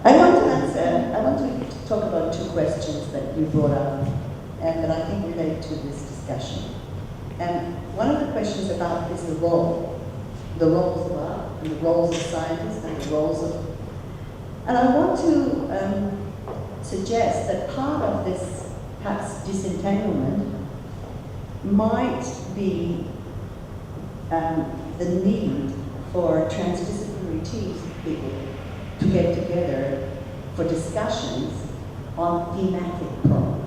I want to talk about two questions that you brought up and that I think relate to this discussion. And one of the questions about is the roles of art, and the roles of scientists, and the roles of... And I want to suggest that part of this, perhaps, disentanglement might be the need for transdisciplinary teams of people to get together for discussions on thematic problems,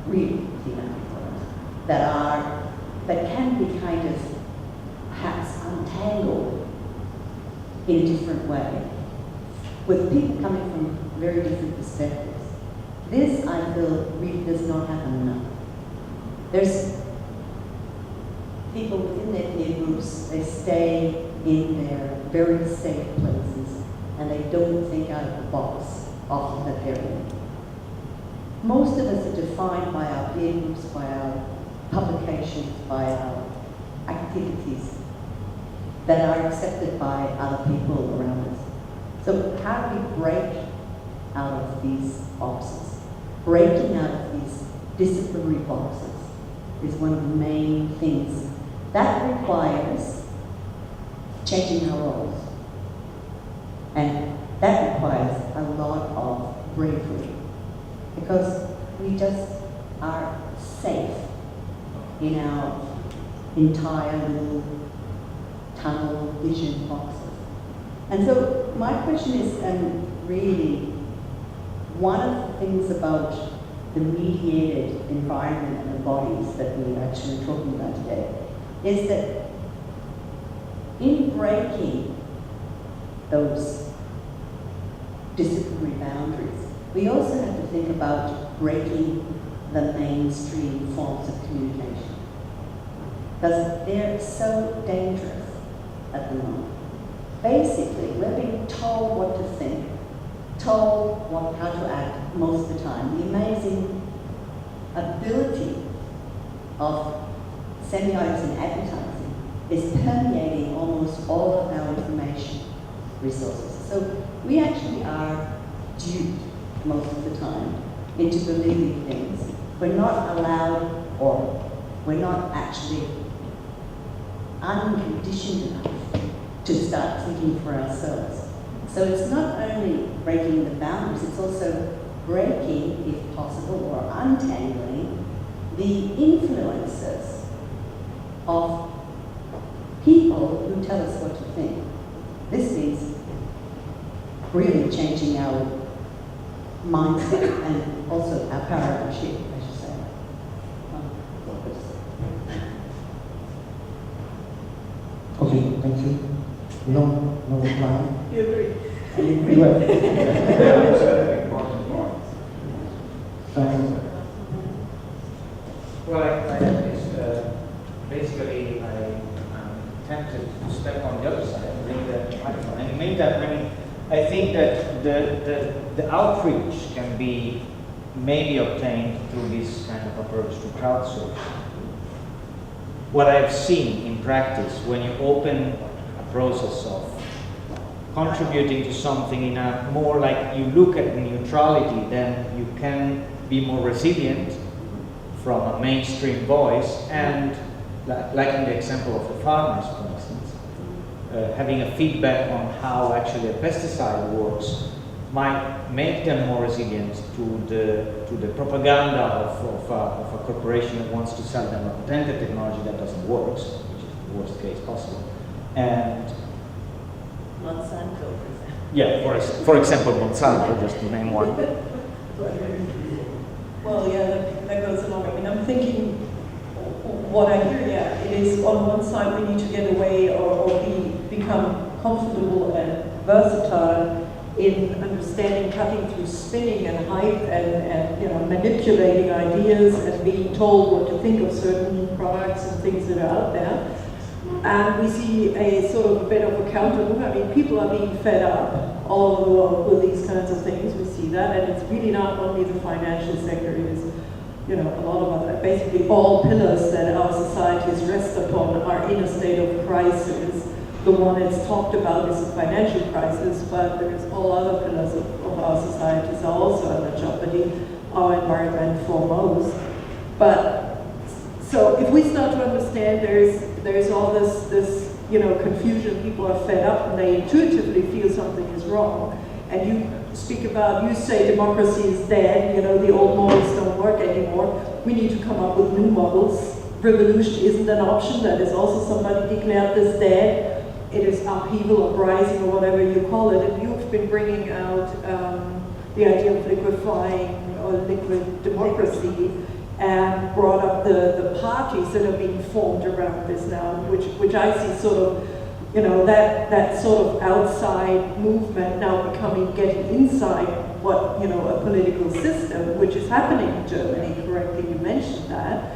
really thematic problems, that can be kind of perhaps untangled in a different way, with people coming from very different perspectives. This, I feel, really does not happen enough. There's people within their peer groups, they stay in their very safe places, and they don't think out of the box often that they're in. Most of us are defined by our peer groups, by our publications, by our activities that are accepted by other people around us. So how do we break out of these boxes? Breaking out of these disciplinary boxes is one of the main things. That requires changing our roles. And that requires a lot of bravery, because we just are safe in our entire little tunnel vision boxes. And so my question is, really, one of the things about the mediated environment and the bodies that we're actually talking about today is that in breaking those disciplinary boundaries, we also have to think about breaking the mainstream forms of communication, because they're so dangerous at the moment. Basically, we're being told what to think, told how to act most of the time. The amazing ability of semiotics and advertising is permeating almost all of our information resources. So we actually are duped most of the time into believing things. We're not allowed, or we're not actually unconditioned enough to start thinking for ourselves. So it's not only breaking the boundaries, it's also breaking, if possible, or untangling the influences of people who tell us what to think. This means really changing our mindset and also our paradigm shift, I should say. Okay, thank you. No reply. You agree? I agree. Well, I have this, basically, I'm tempted to step on the other side and bring the microphone. And you made that when I think that the outreach can be maybe obtained through this kind of approach to crowdsourcing. What I've seen in practice, when you open a process of contributing to something in a more like you look at neutrality, then you can be more resilient from a mainstream voice, and like in the example of the farmers, for instance, having a feedback on how actually a pesticide works might make them more resilient to the propaganda of a corporation that wants to sell them a patented technology that doesn't work, which is the worst case possible. And Monsanto, for example. yeah, for example, Monsanto, just to name one. Well, yeah, that goes along. I mean, I'm thinking what I hear, yeah, it is on one side we need to get away or become comfortable and versatile in understanding, cutting through spinning and hype and manipulating ideas and being told what to think of certain products and things that are out there. And we see a sort of a bit of a counter move. I mean, people are being fed up all over the world with these kinds of things. We see that, and it's really not only the financial sector. It is, a lot of other, basically all pillars that our societies rest upon are in a state of crisis. The one that's talked about is the financial crisis, but there's all other pillars of our societies are also under jeopardy, our environment foremost. But so if we start to understand there's all this confusion, people are fed up and they intuitively feel something is wrong. And you say democracy is dead, the old models don't work anymore. We need to come up with new models. Revolution isn't an option, that is also somebody declared this dead. It is upheaval, uprising, or whatever you call it. And you've been bringing out the idea of liquefying or liquid democracy, and brought up the parties that are being formed around this now, which I see sort of, that sort of outside movement now getting inside what, a political system, which is happening in Germany, correctly, you mentioned that.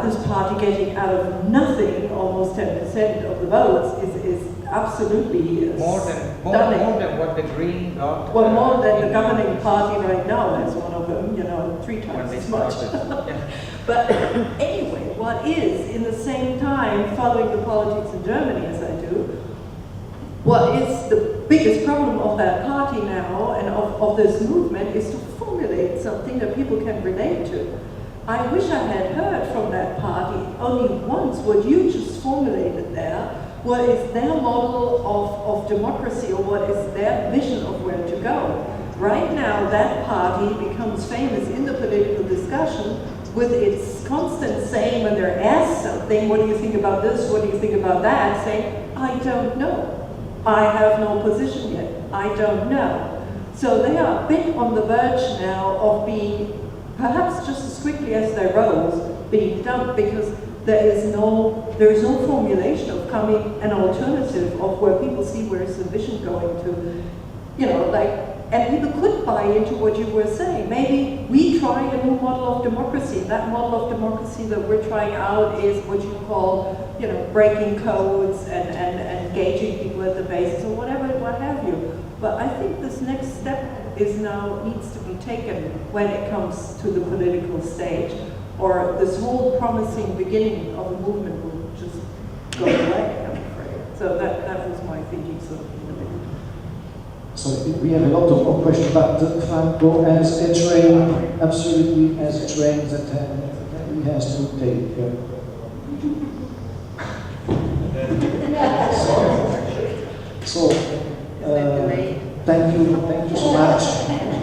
This party getting out of nothing, almost 10% of the votes, is absolutely more stunning. than what the Green got. Well, more than the governing party right now, that's one of them, 3 times as much. But anyway, what is, in the same time, following the politics in Germany as I do, what is the biggest problem of that party now and of this movement is to formulate something that people can relate to. I wish I had heard from that party only once what you just formulated there. What is their model of democracy, or what is their vision of where to go? Right now, that party becomes famous in the political discussion with its constant saying when they're asked something, what do you think about this, what do you think about that, saying, I don't know. I have no position yet. I don't know. So they are a bit on the verge now of being, perhaps just as quickly as their roles, being dumped, because there is no formulation of coming an alternative of where people see where is the vision going to, and people could buy into what you were saying. Maybe we try a new model of democracy. That model of democracy that we're trying out is what you call, breaking codes and engaging people at the basis or whatever, what have you. But I think this next step needs to be taken when it comes to the political stage, or this whole promising beginning of a movement will just go away, I'm afraid. So that was my thinking sort of in the middle. So we have a lot of more questions, but Franco has a train, absolutely has a train that he has to take. So thank you so much.